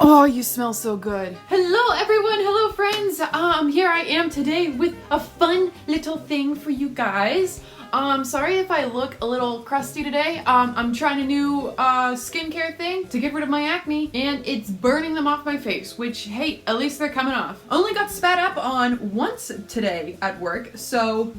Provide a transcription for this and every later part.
Oh, you smell so good. Hello everyone, hello friends. Here I am today with a fun little thing for you guys. Sorry if I look a little crusty today. I'm trying a new skincare thing to get rid of my acne, and it's burning them off my face, which, hey, at least they're coming off. Only got spat up on once today at work, so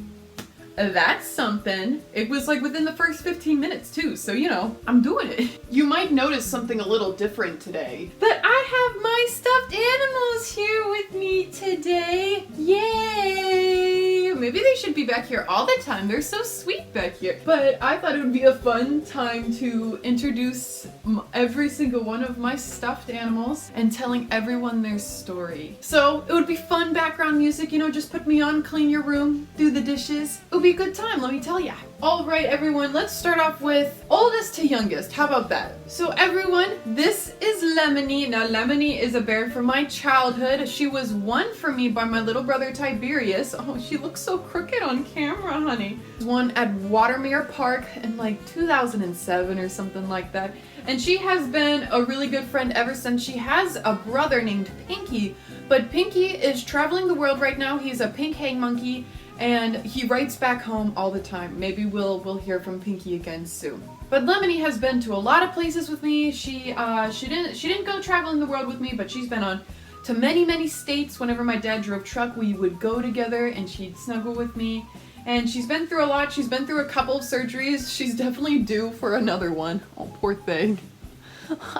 that's something. It was like within the first 15 minutes too, so you know, I'm doing it. You might notice something a little different today. That I have my stuffed animals here with me today. Yay! Maybe they should be back here all the time. They're so sweet back here. But I thought it would be a fun time to introduce every single one of my stuffed animals and telling everyone their story. So it would be fun background music, you know, just put me on, clean your room, do the dishes. It would be a good time, let me tell ya. Alright everyone, let's start off with oldest to youngest. How about that? So everyone, this is Lemony. Now Lemony is a bear from my childhood. She was won for me by my little brother Tiberius. Oh, she looks so crooked on camera, honey. Won at Watermere Park in like 2007 or something like that. And she has been a really good friend ever since. She has a brother named Pinky, but Pinky is traveling the world right now. He's a pink hang monkey, and he writes back home all the time. Maybe we'll hear from Pinky again soon. But Lemony has been to a lot of places with me. She didn't go traveling the world with me, but she's been to many states. Whenever my dad drove truck, we would go together and she'd snuggle with me. And she's been through a lot. She's been through a couple of surgeries. She's definitely due for another one. Oh, poor thing.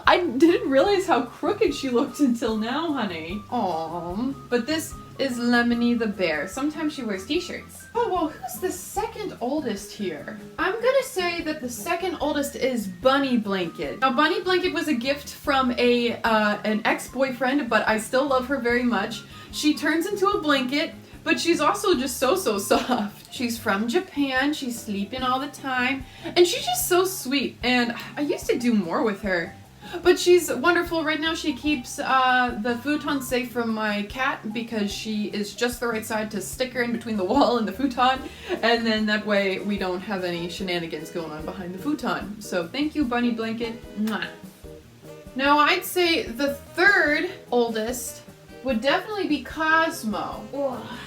I didn't realize how crooked she looked until now, honey. Aww. But this is Lemony the bear. Sometimes she wears t-shirts. Oh, well, who's the second oldest here? I'm gonna say that the second oldest is Bunny Blanket. Now, Bunny Blanket was a gift from an ex-boyfriend, but I still love her very much. She turns into a blanket, but she's also just so soft. She's from Japan, she's sleeping all the time, and she's just so sweet, and I used to do more with her. But she's wonderful. Right now she keeps the futon safe from my cat because she is just the right side to stick her in between the wall and the futon, and then that way we don't have any shenanigans going on behind the futon. So thank you, Bunny Blanket. Mwah. Now I'd say the third oldest would definitely be Cosmo. Oh.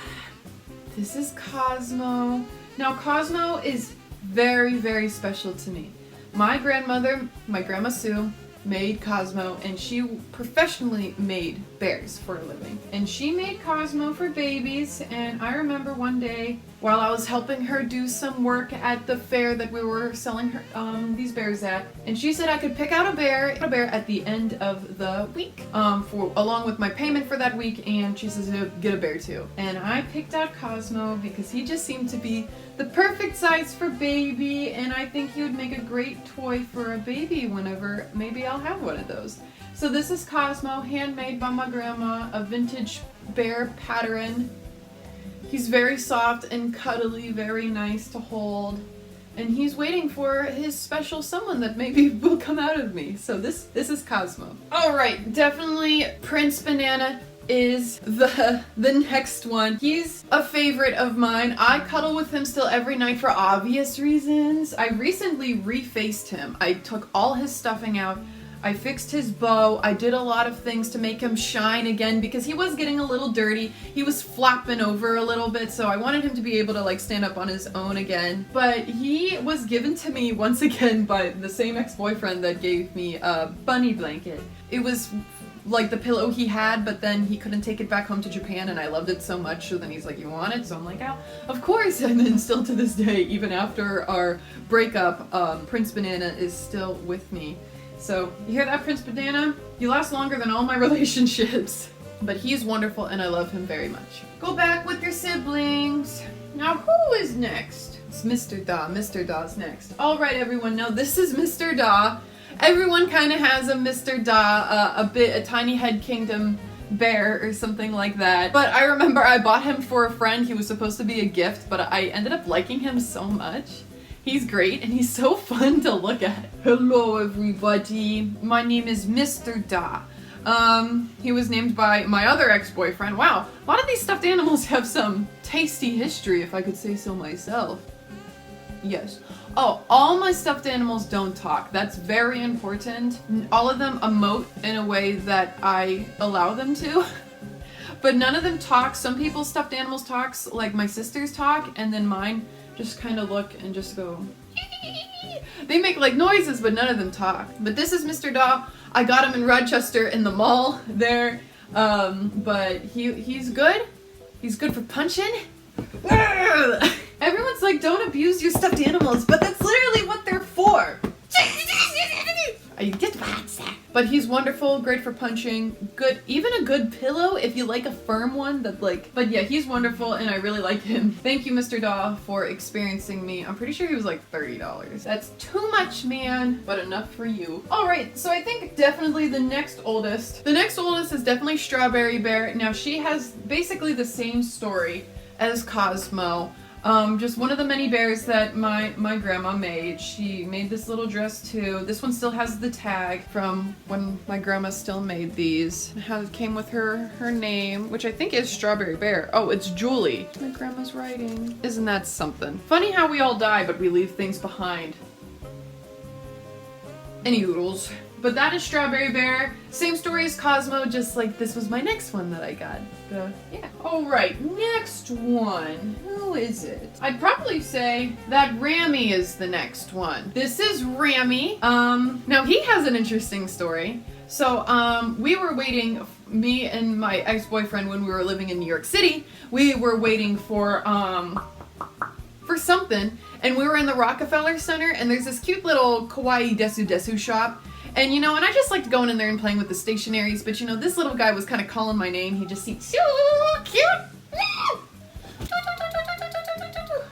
This is Cosmo. Now Cosmo is very special to me. My grandmother, my Grandma Sue, made Cosmo, and she professionally made bears for a living. And she made Cosmo for babies, and I remember one day while I was helping her do some work at the fair that we were selling her these bears at, and she said I could pick out a bear at the end of the week along with my payment for that week, and she says get a bear too. And I picked out Cosmo because he just seemed to be the perfect size for baby, and I think he would make a great toy for a baby whenever maybe I'll have one of those. So this is Cosmo, handmade by my grandma, a vintage bear pattern. He's very soft and cuddly, very nice to hold, and he's waiting for his special someone that maybe will come out of me. So this is Cosmo. Alright, definitely Prince Banana is the next one. He's a favorite of mine. I cuddle with him still every night for obvious reasons. I recently refaced him. I took all his stuffing out. I fixed his bow. I did a lot of things to make him shine again because he was getting a little dirty. He was flopping over a little bit, so I wanted him to be able to like stand up on his own again. But he was given to me once again by the same ex-boyfriend that gave me a Bunny Blanket. It was like the pillow he had, but then he couldn't take it back home to Japan, and I loved it so much, so then he's like, you want it? So I'm like, oh, of course. And then still to this day, even after our breakup, Prince Banana is still with me. So you hear that, Prince Banana? You last longer than all my relationships. But he's wonderful and I love him very much. Go back with your siblings. Now who is next? It's Mr. Da. Mr. Da's next. Alright everyone, now this is Mr. Da. Everyone kind of has a Mr. Da, a tiny head kingdom bear or something like that. But I remember I bought him for a friend. He was supposed to be a gift, but I ended up liking him so much. He's great and he's so fun to look at. Hello everybody, my name is Mr. Da. He was named by my other ex-boyfriend. Wow, a lot of these stuffed animals have some tasty history, if I could say so myself. Yes. Oh, all my stuffed animals don't talk. That's very important. All of them emote in a way that I allow them to. But none of them talk. Some people's stuffed animals talks, like my sister's talk, and then mine just kind of look and just go. They make like noises, but none of them talk. But this is Mr. Daw. I got him in Rochester in the mall there. But he's good. He's good for punching. Everyone's like, don't abuse your stuffed animals, but that's literally what they're for. But he's wonderful, great for punching, good, even a good pillow if you like a firm one that like, but yeah, he's wonderful and I really like him. Thank you, Mr. Daw, for experiencing me. I'm pretty sure he was like $30. That's too much, man, but enough for you. All right, so I think definitely the next oldest is definitely Strawberry Bear. Now she has basically the same story as Cosmo. Just one of the many bears that my grandma made. She made this little dress too. This one still has the tag from when my grandma still made these. It came with her name, which I think is Strawberry Bear. Oh, it's Julie. My grandma's writing. Isn't that something? Funny how we all die, but we leave things behind. Any oodles. But that is Strawberry Bear. Same story as Cosmo, just like this was my next one that I got. Yeah. Alright, next one. Who is it? I'd probably say that Rammy is the next one. This is Rammy. Now he has an interesting story. So, we were waiting, me and my ex-boyfriend when we were living in New York City, we were waiting for something, and we were in the Rockefeller Center, and there's this cute little kawaii desu desu shop. And you know, and I just liked going in there and playing with the stationaries, but you know, this little guy was kind of calling my name. He just seemed so cute.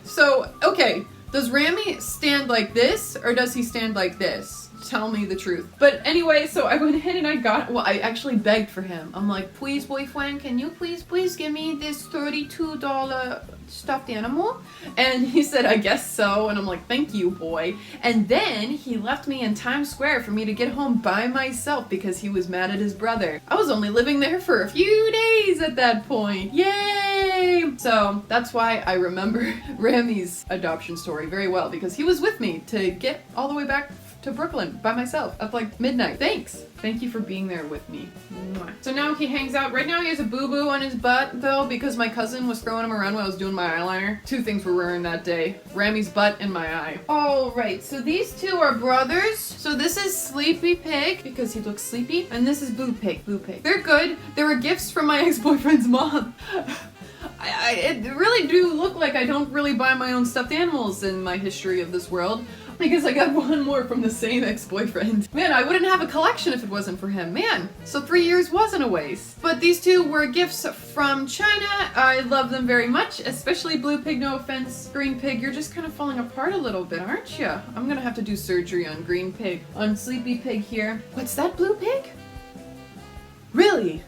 So, okay, does Rammy stand like this, or does he stand like this? Tell me the truth. But anyway, so I went ahead and I actually begged for him. I'm like, please, boyfriend, can you please give me this $32 stuffed animal? And he said, I guess so. And I'm like, thank you, boy. And then he left me in Times Square for me to get home by myself because he was mad at his brother. I was only living there for a few days at that point. Yay! So that's why I remember Rammy's adoption story very well, because he was with me to get all the way back to Brooklyn by myself at like midnight. Thanks. Thank you for being there with me. Mwah. So now he hangs out. Right now he has a boo-boo on his butt though, because my cousin was throwing him around while I was doing my eyeliner. Two things were ruined that day. Rammy's butt and my eye. Alright, so these two are brothers. So this is Sleepy Pig, because he looks sleepy. And this is Boo Pig. Boo Pig. They're good. They were gifts from my ex-boyfriend's mom. It really do look like I don't really buy my own stuffed animals in my history of this world. Because I got one more from the same ex-boyfriend. Man, I wouldn't have a collection if it wasn't for him. Man, so 3 years wasn't a waste. But these two were gifts from China. I love them very much, especially Blue Pig. No offense, Green Pig, you're just kind of falling apart a little bit, aren't you? I'm gonna have to do surgery on Green Pig. On Sleepy Pig here. What's that, Blue Pig? Really?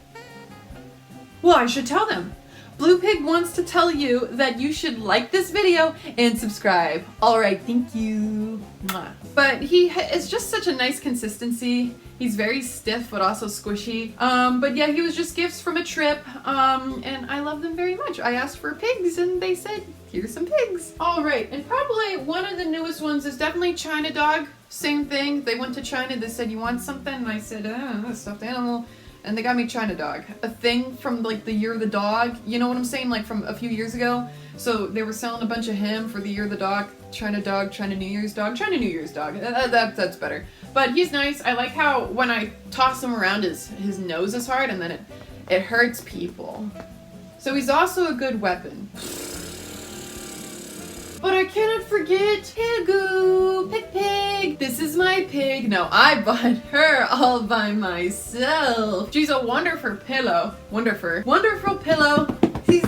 Well, I should tell them. Blue Pig wants to tell you that you should like this video and subscribe. Alright, thank you. Mwah. But he is just such a nice consistency. He's very stiff but also squishy. But yeah, he was just gifts from a trip. And I love them very much. I asked for pigs and they said, here's some pigs. Alright, and probably one of the newest ones is definitely China Dog. Same thing. They went to China, they said, you want something? And I said, a stuffed animal. And they got me China Dog. A thing from like the Year of the Dog. You know what I'm saying? Like from a few years ago. So they were selling a bunch of him for the Year of the Dog. China Dog, China New Year's Dog. China New Year's Dog. That's better. But he's nice. I like how when I toss him around his nose is hard and then it hurts people. So he's also a good weapon. But I cannot forget Pigoo, Pig. This is my pig. No, I bought her all by myself. She's a wonderful pillow. Wonderful pillow. She's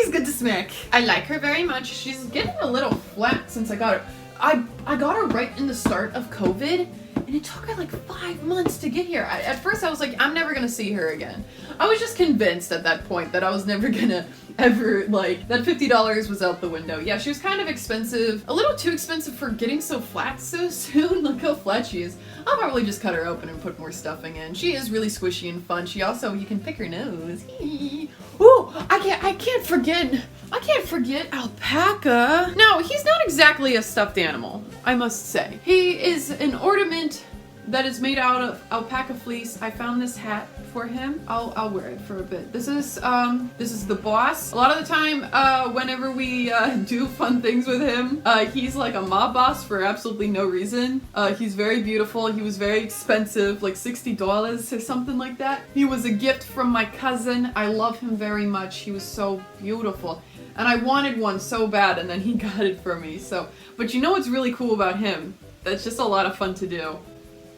good to smack. I like her very much. She's getting a little flat since I got her. I got her right in the start of COVID. And it took her like 5 months to get here. At first I was like, I'm never gonna see her again. I was just convinced at that point that I was never gonna ever, like, that $50 was out the window. Yeah, she was kind of expensive. A little too expensive for getting so flat so soon. Look how flat she is. I'll probably just cut her open and put more stuffing in. She is really squishy and fun. She also, you can pick her nose. Ooh, I can't forget I can't forget Alpaca. Now, he's not exactly a stuffed animal, I must say. He is an ornament that is made out of alpaca fleece. I found this hat for him. I'll wear it for a bit. This is the boss. A lot of the time, whenever we do fun things with him, he's like a mob boss for absolutely no reason. He's very beautiful. He was very expensive, like $60 or something like that. He was a gift from my cousin. I love him very much. He was so beautiful. And I wanted one so bad, and then he got it for me. So, but you know what's really cool about him? That's just a lot of fun to do.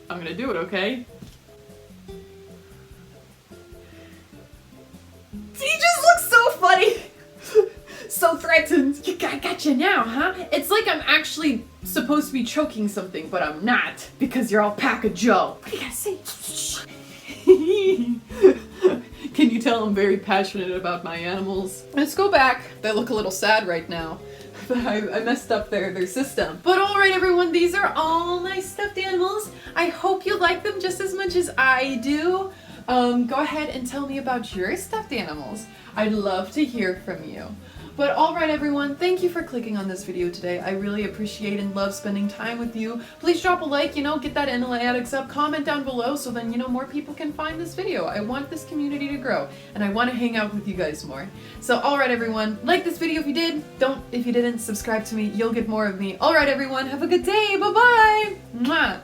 I'm gonna do it, okay? He just looks so funny! So threatened. I gotcha now, huh? It's like I'm actually supposed to be choking something, but I'm not, because you're Alpaca Joe. What do you gotta say? Can you tell I'm very passionate about my animals? Let's go back. They look a little sad right now. I messed up their system. But alright everyone, these are all my stuffed animals. I hope you like them just as much as I do. Go ahead and tell me about your stuffed animals. I'd love to hear from you. But alright everyone, thank you for clicking on this video today. I really appreciate and love spending time with you. Please drop a like, get that analytics up, comment down below so then, more people can find this video. I want this community to grow and I want to hang out with you guys more. So alright everyone, like this video if you did. If you didn't, subscribe to me. You'll get more of me. Alright everyone, have a good day. Bye-bye. Mwah.